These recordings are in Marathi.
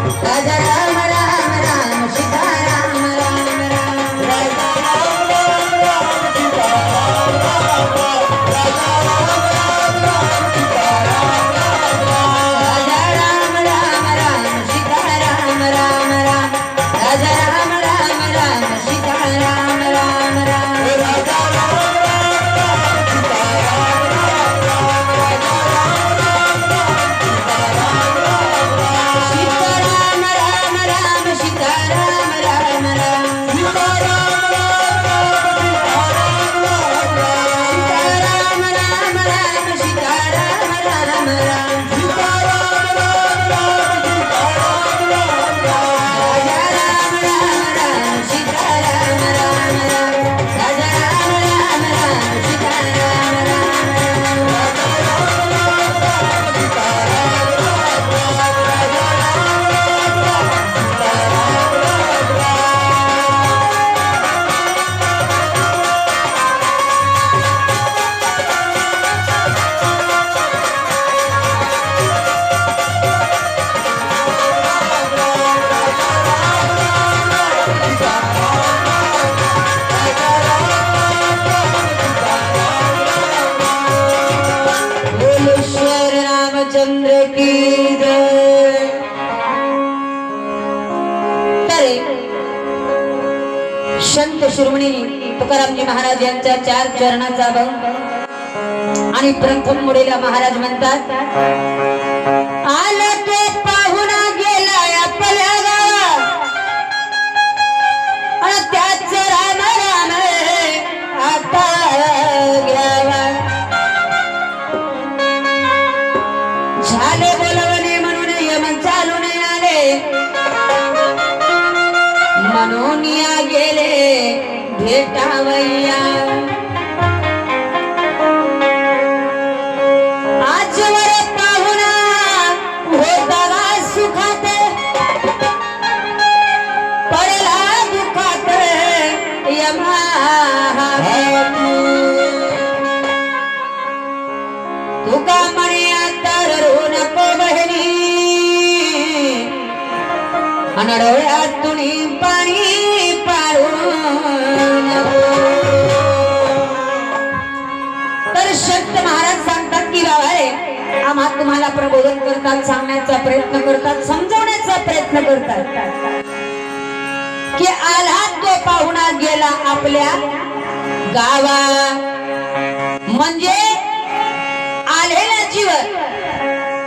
राजा राम राम राम सीता राम राम राम राजा राम राम राम सीता राम राम राजा राम राम राम सीता राम राजा राम राम राम सीता राम राम राम राजा राम राम राम सीता राम राम राम राजा राम चंद्र की जय। संत शिरोमणी तुकारामजी महाराज यांच्या 4 चरणाचा भाव आणि प्रथम मुडेला महाराज म्हणतात आला तो पाहुणा गेला आपल्या गावात आणि त्याच राम राम आता घ्यावा झाले बोलवणे म्हणून यम चालून आले म्हणून या गेले भेटावय्या आजवर पाहुणा होता सुखात पडला दुखात यमा तुका म्हणे आता रडू नको बहिणी अनडोळ्यातून पाणी पाडू तर संत महाराज सांगतात की बाबा रे आम्हा तुम्हाला प्रबोधन करतात सांगण्याचा प्रयत्न करतात समजवण्याचा प्रयत्न करतात की आला तो पाहुणा गेला आपल्या गावा म्हणजे आलेला जीव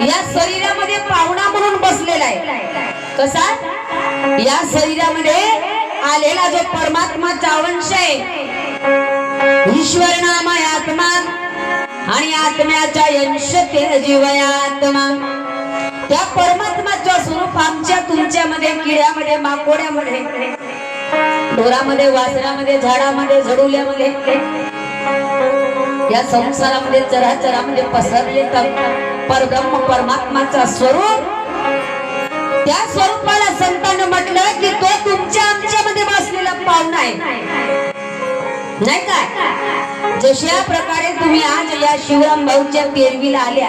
या शरीरामध्ये पाहुणा म्हणून बसलेला आहे कसा या शरीरामध्ये आलेला जो परमात्माचा अंश आहे ईश्वर नामय आत्मा आणि आत्म्याचा अंश ते जीव आत्मा त्या परमात्माचं स्वरूप आमच्या तुमच्यामध्ये किड्यामध्ये माकोड्यामध्ये ढोरामध्ये वासरामध्ये झाडामध्ये झडुल्यामध्ये या संसारामध्ये चराचरामध्ये पसरले परब्रह्म परमात्माचा स्वरूप त्या स्वरूपाला संतांनी म्हटलं की तो तुमच्या आमच्यामध्ये बसलेला पाहुणा आहे नाही काय जशा प्रकारे तुम्ही आज या शिवराम भाऊच्या तेरवीला आल्या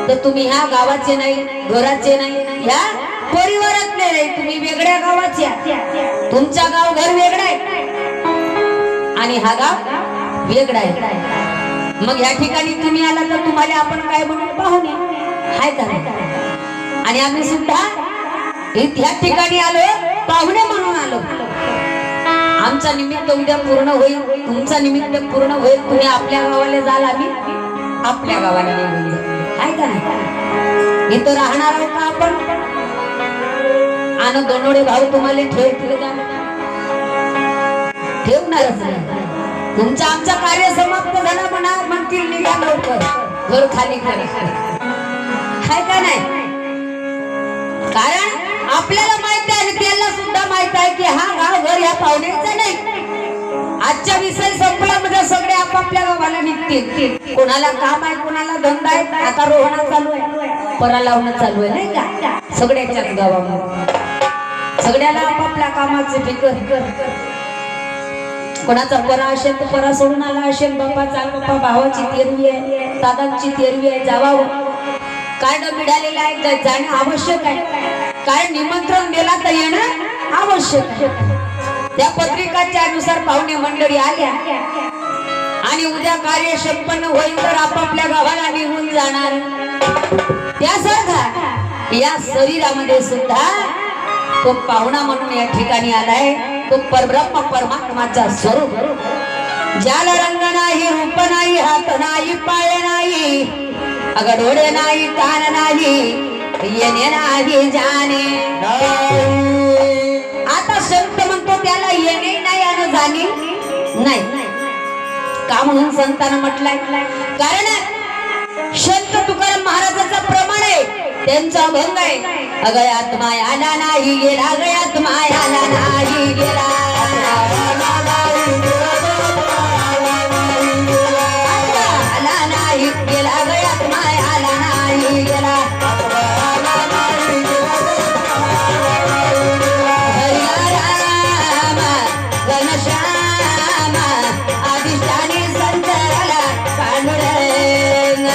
तर तुम्ही ह्या गावाचे नाही घराचे नाही ह्या परिवारातले नाही तुम्ही वेगळ्या गावाच्या तुमचा गाव घर वेगळा आहे आणि हा गाव वेगळा आहे मग या ठिकाणी तुम्ही आला तर तुम्हाला आपण काय म्हणून पाहुणे हाय का आणि आम्ही सुद्धा ह्या ठिकाणी आलो पाहुणे म्हणून आलो आमचा निमित्त उद्या पूर्ण होईल तुमचा निमित्त पूर्ण होईल तुम्ही आपल्या गावाला जाल आम्ही आपल्या गावाला निघून जाऊ हाय का नाही इथं राहणार आहोत का आपण आणि दोनोडे भाऊ तुम्हाला ठेवतील का ठेवणारच नाही तुमचा आमचा कार्य समाप्त झाला म्हणतील निघा लवकर घर खाली करा हाय का नाही कारण आपल्याला माहिती आहे त्याला सुद्धा माहित आहे की हा गाव घर या पाहुण्याचा नाही आजच्या विषय संपल्यामध्ये सगळे आपापल्या गावाला निघतील कोणाला काम आहे कोणाला धंदा आहे आता रोहणा चालू आहे परा लावणं चालू आहे नाही का सगळ्याच्याच गावामध्ये सगळ्याला आपापल्या कामाचे फिकर कोणाचा परा असेल तर परा सोडून आला असेल बापा चाल बापा भावाची तेरवी आहे दादांची तेरवी आहे जावावं कार्ड मिळालेलं आहे जाणं आवश्यक आहे कारण निमंत्रण दिला तर येणं आवश्यक आहे. त्या पत्रिकाच्या अनुसार पाहुणे मंडळी आल्या आणि उद्या कार्य संपन्न होईल तर आपापल्या गावाला निघून जाणार. त्यासारखा या शरीरामध्ये सुद्धा तो पाहुणा म्हणून या ठिकाणी आलाय. तो परब्रह्म परमात्माचा स्वरूप, ज्याला रंग नाही, रूप नाही, हात नाही, पाय नाही, अगं डोळे नाही, कान नाही, येणे नाही, जाणे. आता संत म्हणतो त्याला येणे नाही आणि जाणे नाही. का म्हणून संतांना म्हटलंय? कारण संत तुकाराम महाराजाचा प्रमाण आहे, त्यांचा अभंग आहे. अगयात मायाला नाही गेला, अगयात मायाला नाही गेला, आला नाही गेला, अगयात मायाला नाही गेला. हरिराम घनश्याम अधिष्ठानी संतराला पांडुरंग.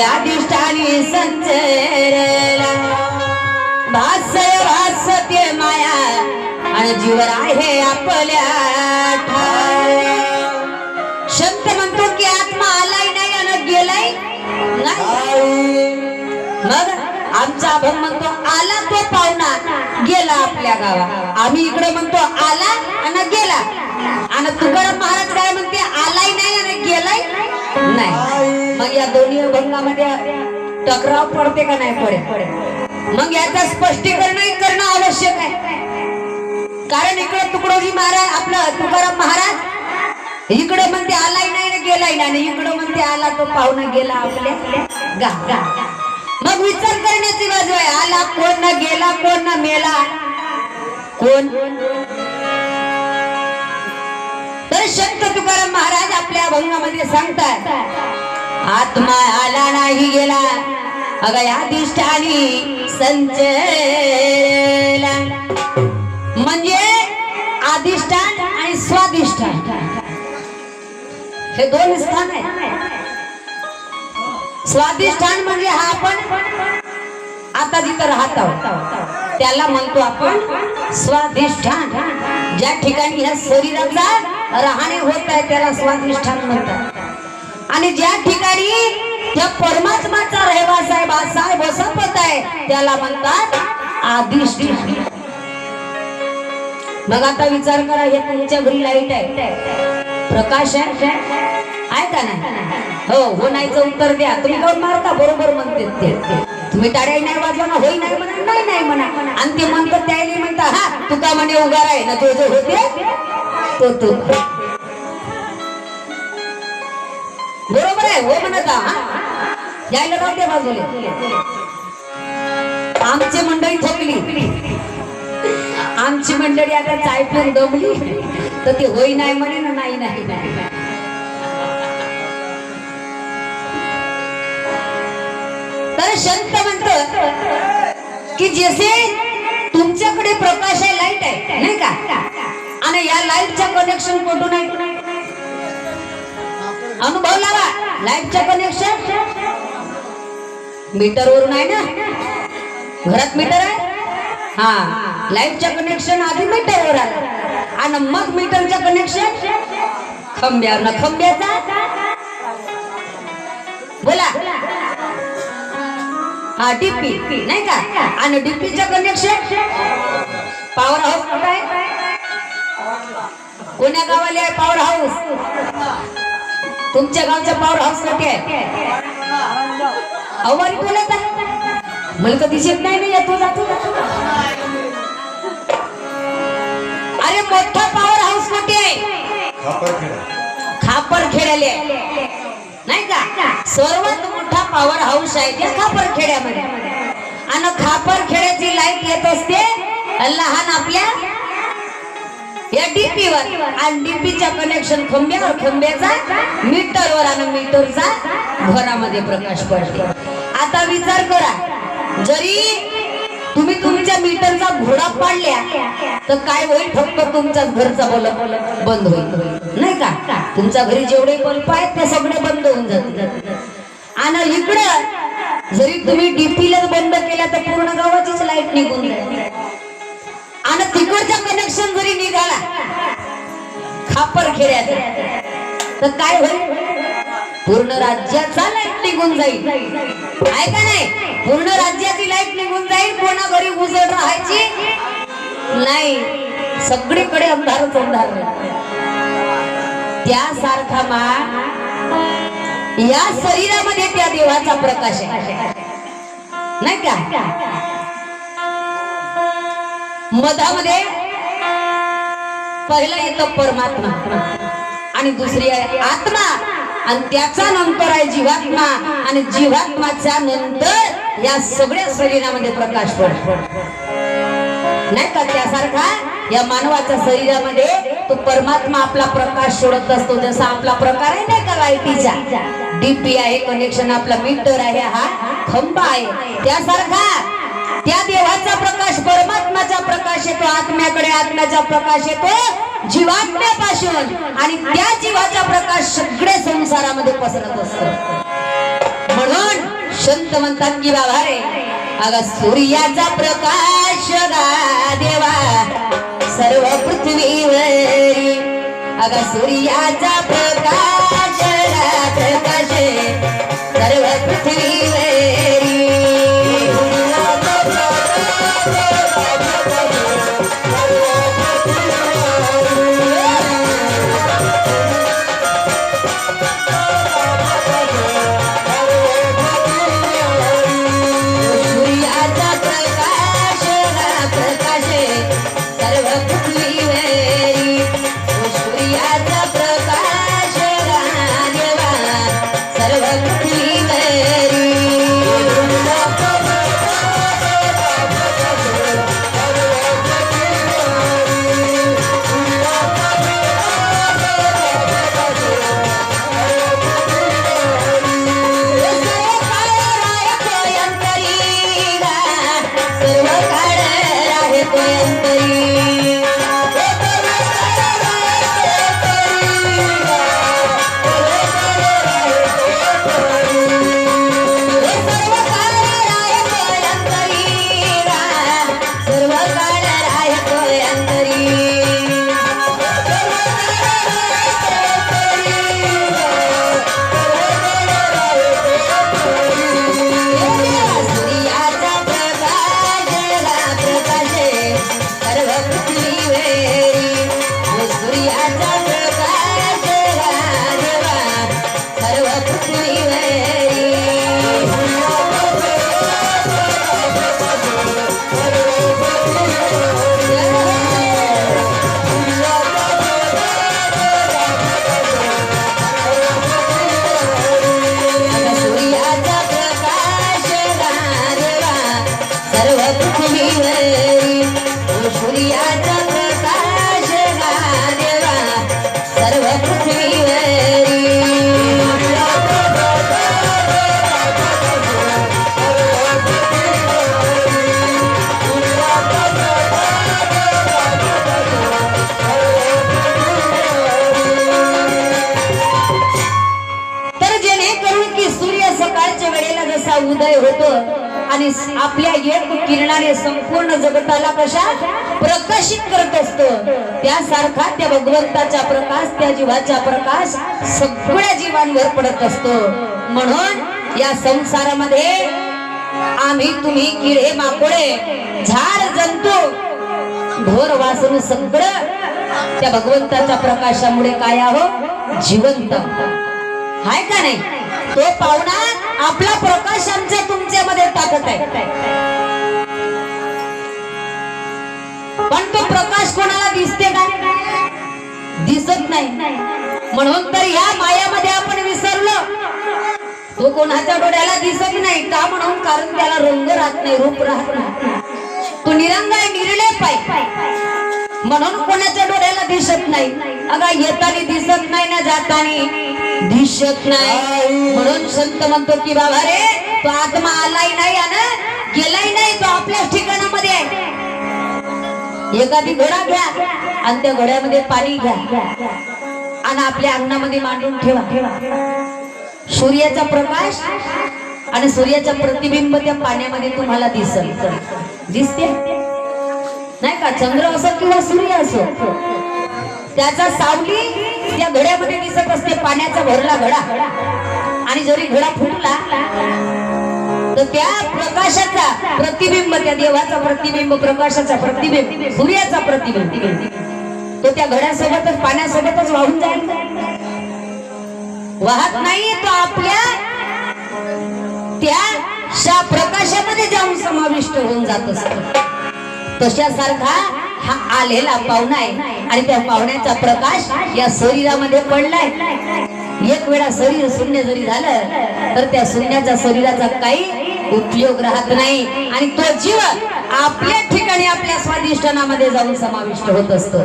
अधिष्ठानी संचरला भासय भासते माया आणि जीवर आहे आपल्या ठाया. संत म्हणतो की आत्मा आलाय नाही आणि गेलाय नाही. मग आमचा अभंग म्हणतो आला तो पाहुणा गेला आपल्या गावात. आम्ही इकडे म्हणतो आला आणि गेला. आणि तुकाराम महाराज काय म्हणते? आलाय नाही आणि गेलाय नाही. मग या दोन्ही अभंगामध्ये टकराव पडते का नाही पडे? मग याचं स्पष्टीकरण करणं आवश्यक आहे. कारण इकडे तुकडोजी महाराज आपलं तुकाराम महाराज इकडे म्हणते आलाय नाही आणि गेलाय नाही, इकडे म्हणते आला तो पाहुणा गेला आपल्या गा. मग विचार करण्याची बाजू आहे. आला कोण ना गेला, कोण ना मेला, कोण? तर संत तुकाराम महाराज आपल्या अभंगामध्ये सांगतात आत्मा आला नाही गेला, अगं अधिष्ठानी संचला. म्हणजे अधिष्ठान आणि स्वाधिष्ठान हे दोन स्थान आहे. स्वाधिष्ठान म्हणजे हा आपण आता जिथं राहत आहोत त्याला म्हणतो आपण स्वाधिष्ठान. ज्या ठिकाणी ह्या शरीराचा राहणे होत आहे त्याला स्वाधिष्ठान म्हणतात. आणि ज्या ठिकाणी त्या परमात्माचा रहवास आहे, बासाहेब बसत आहे त्याला म्हणतात अधिष्ठान. मग आता विचार करा, हे तुमच्या घरी लाईट आहे, प्रकाश आहे का नाही? हो नाहीचं उत्तर द्या. तुम्ही कोण मारता? बरोबर म्हणते ते. तुम्ही टाळ्या नाही वाजवा ना, होई नाही म्हणा, नाही म्हणा. आणि ते म्हणतात त्याला म्हणता हा तुका म्हणे उगार आहे ना, तो जो होते तो बरोबर आहे. हो म्हणत यायला नव्हते बाजूले. आमची मंडळी थकली, आमची मंडळी आता चाय पिऊन दमली, तर ती होई नाही म्हणे ना, नाही नाही नाही. तर संत म्हणतो की जसे तुमच्याकडे प्रकाश आहे, लाईट आहे नाही का, आणि या लाईटच्या कनेक्शन कुठून आहे? अनुभव लावा. लाईटच्या कनेक्शन मीटर वरून आहे ना, घरात मीटर आहे. हा, लाईटच्या कनेक्शन आधी मीटरवर आलं आणि मग मीटरच्या कनेक्शन खंब्यावर. खंब्याचा बोला हा डीपी नाही का, आणि डीपीच्या कनेक्शन पॉवर हाऊस. कुठं आहे? कोण्या गावाला आहे पॉवर हाऊस? तुमच्या गावचा पॉवर हाऊस कुठे आहे? अवारी बोलत आहे, मला तर दिसत नाही ना, येतो जातो. अरे मोठा पॉवर हाऊस कुठे आहे? खापरखेड्याले नाही का. सर्वात मोठा पॉवर हाऊस आहे त्या खापरखेड्यामध्ये, आणि खापरखेड्याची लाईट येत असते लहान आपल्या या डीपीवर, आणि डीपीच्या कनेक्शन खंब्यावर, खंब्याचा मीटरवर, आणि मीटरचा घरामध्ये प्रकाश पडते. आता विचार करा, जरी तुम्ही तुमच्या मीटरचा घोडा पाडल्या तर काय होईल? फक्त तुमच्याच घरचा बल्ब बंद होईल नाही का. तुमच्या घरी जेवढे बल्ब आहेत ते सगळे बंद होऊन जातात. आणि इकडं जरी तुम्ही डीपीलाच बंद केल्या तर पूर्ण गावाचीच लाईट निघून जाईल. आणि तिकडचा कनेक्शन जरी निघाला खापरखेड्याचा तर काय होईल? पूर्ण राज्याचा लाईट निघून जाईल, आहे का नाही? पूर्ण राज्याची लाईट निघून जाईल. कोणा घरी उजळ राहायची नाही, सगळीकडे अंधारच अंधार. त्यासारखा मा या शरीरामध्ये त्या देवाचा प्रकाश आहे नाही का. मधामध्ये पहिला येतो परमात्मा, आणि दुसरी आहे आत्मा, आणि त्याचा नंतर आहे जीवात्मा, आणि जीवात्माच्या नंतर या सगळ्या शरीरामध्ये प्रकाश पडतो नाही का. त्यासारखा या मानवाच्या शरीरामध्ये तो परमात्मा आपला प्रकाश सोडत असतो. जसा आपला प्रकार आहे नाही का लाईटीचा, डीपी आहे, कनेक्शन आपला मीटर आहे, हा खंबा आहे, त्यासारखा त्या देवाचा प्रकाश, परमात्माचा प्रकाश येतो आत्म्याकडे, आत्म्याचा प्रकाश येतो जीवात्म्यापासून, आणि त्या जीवाचा प्रकाश सगळे संसारामध्ये पसरत असतो. म्हणून संत म्हणतात की बाबा रे, अगं सूर्याचा प्रकाश गा देवा सर्व पृथ्वीवरी, अगं सूर्याचा प्रकाश गा प्रकाश सर्व पृथ्वीवरी. उदय होतो आणि आपल्या एक किरणाने संपूर्ण जगताला कशा प्रकाशित करत असतो, त्यासारखा त्या भगवंताचा प्रकाश, त्या जीवाचा प्रकाश सगळ्या जीवांवर पडत असतो. म्हणून या संसारामध्ये आम्ही तुम्ही किडे माकोडे झाड जंतू ढोर वासरू सगळं त्या भगवंताच्या प्रकाशामुळे काय आहो जिवंत हाय का नाही. तो पाहुणा आपला प्रकाश आमच्या तुमच्यामध्ये टाकत आहे, पण तो प्रकाश कोणाला दिसते का? दिसत नाही. म्हणून तर या मायामध्ये आपण विसरलो. तो कोणाच्या डोळ्याला दिसत नाही का? म्हणून कारण त्याला रंग राहत नाही, रूप राहत नाही. तो निरंग आहे, निर्लेप आहे. म्हणून कोणाच्या डोळ्याला दिसत नाही. अगं येतानी दिसत नाही ना जातानी दिसत नाही. म्हणून संत म्हणतो की बाबा रे, तो आत्मा आलाय नाही आणि गेलाय नाही, तो आपल्याच ठिकाणामध्ये आहे. एखादी घोडा घ्या आणि त्या घोड्यामध्ये पाणी घ्या आणि आपल्या अंगणामध्ये मांडून ठेवा. सूर्याचा प्रकाश आणि सूर्याचा प्रतिबिंब त्या पाण्यामध्ये तुम्हाला दिसते नाही का? चंद्र असो किंवा सूर्य असो, त्याचा सावली त्या घड्यामध्ये दिसत असते. पाण्याचा भरला घडा आणि जरी घडा फुटला तर त्या प्रकाशाचा प्रतिबिंब, त्या देवाचा प्रतिबिंब, प्रकाशाचा प्रतिबिंब, सूर्याचा प्रतिबिंब तो त्या घड्यासोबतच पाण्यासोबतच वाहून जाईल. वाहत नाही, तो आपल्या त्या प्रकाशामध्ये जाऊन समाविष्ट होऊन जात असतो. तशासारखा हा आलेला पाहुणा आहे आणि त्या पाहुण्याचा प्रकाश या शरीरामध्ये पडलाय. एक वेळा शरीर शून्य जरी झालं तर त्या शून्याच्या शरीराचा काही उपयोग राहत नाही आणि तो जीव आपल्या ठिकाणी आपल्या स्वाधिष्ठानामध्ये जाऊन समाविष्ट होत असतो.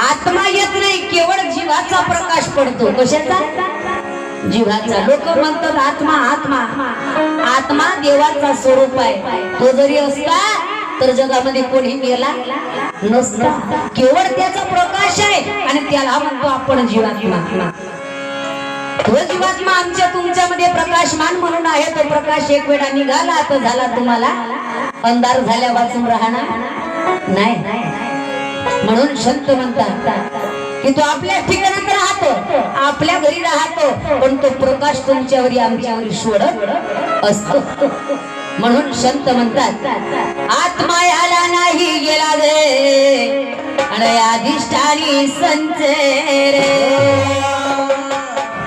आत्मा येत नाही, केवळ जीवाचा प्रकाश पडतो. कशाचा? जीवाचा. लोक म्हणतात आत्मा आत्मा आत्मा देवाचा स्वरूप आहे. तो जरी असता तर जगामध्ये कोणी गेला नसता. केवळ त्याचा प्रकाश आहे आणि त्याला म्हणतो आपण जीवात्मा. तो जीवात्मा आमच्या तुमच्यामध्ये प्रकाशमान म्हणून आहे. तो प्रकाश एक वेळा निघाला तर झाला, तुम्हाला अंधार झाल्या वाचून राहणार नाही. म्हणून संत म्हणतात की तो आपल्या ठिकाणात राहतो, आपल्या घरी राहतो, पण तो प्रकाश तुमच्यावरी आमच्यावरी सोडत असतो. म्हणून संत म्हणतात आत्मा याला नाही गेला रे आणि अधिष्ठानी संचे रे.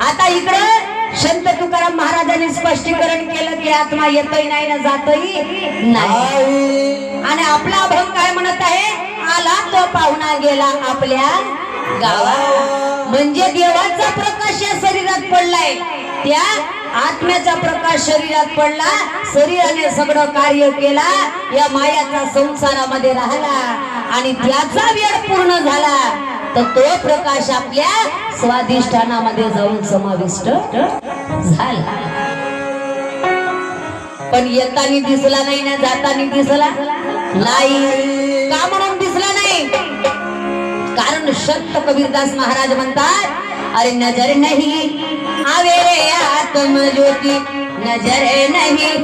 आता इकडं संत तुकाराम महाराजांनी स्पष्टीकरण केलं की आत्मा येतही नाही ना जातही नाही. आणि आपला अभंग काय म्हणत आहे? आला तो पाहुणा गेला आपल्या गावात. म्हणजे देवाचा प्रकाश या शरीरात पडलाय, त्या आत्म्याचा प्रकाश शरीरात पडला. शरीराने सगळं कार्य केला, या मायाच्या संसारामध्ये राहिला आणि त्याचा वेळ पूर्ण झाला तर तो प्रकाश आपल्या स्वाधिष्ठानामध्ये जाऊन समाविष्ट झाला. पण येतानी दिसला नाही ना जातानी दिसला नाही. का म्हणून दिसला नाही? कारण संत कबीरदास महाराज म्हणतात अरे नजर नहीं आवे रे आत्म ज्योति, नजर नहीं